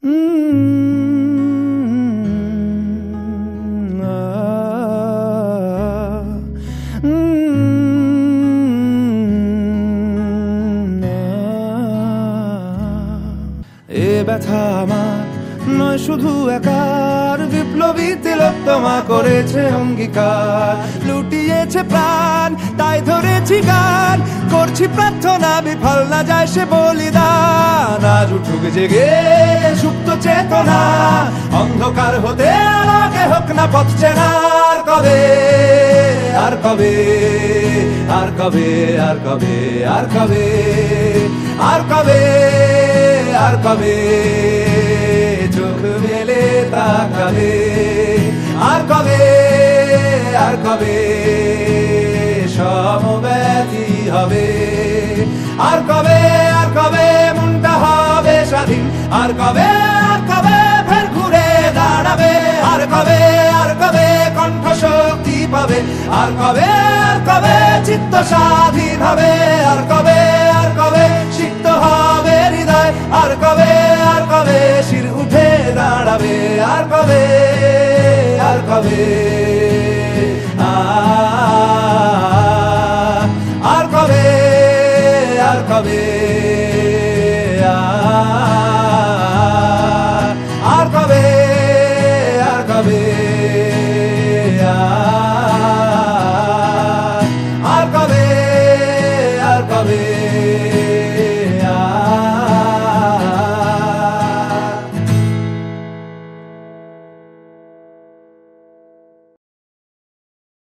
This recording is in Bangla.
এ ব্যথা আমার নয় শুধু একার, বিপ্লবী তিলোত্তমা করেছে অঙ্গীকার, লুটিয়েছে প্রাণ তাই ধরেছি গান, করছি প্রার্থনা বিফল না যায় সে বলিদান। আজ উঠুক জেগে সুপ্ত চেতনা, অন্ধকার হতে আলোকে হোক না পথ চেনা। আর কবে আর কবে আর কবে আর কবে আর কবে আর কবে আর কবে চোখ মেলে তাকাবে। আর কবে আর কবে সমব্যথী হবে। আর কবে মনটা হবে স্বাধীন। আর কবে ফের ঘুরে দাঁড়াবে। আর কবে কণ্ঠ শক্তি পাবে। আর কবে চিত্ত স্বাধীন হবে। আর কবে সিক্ত হবে হৃদয়। আর কবে শির উঠে দাঁড়াবে। আর কবে আর কবে আর কবে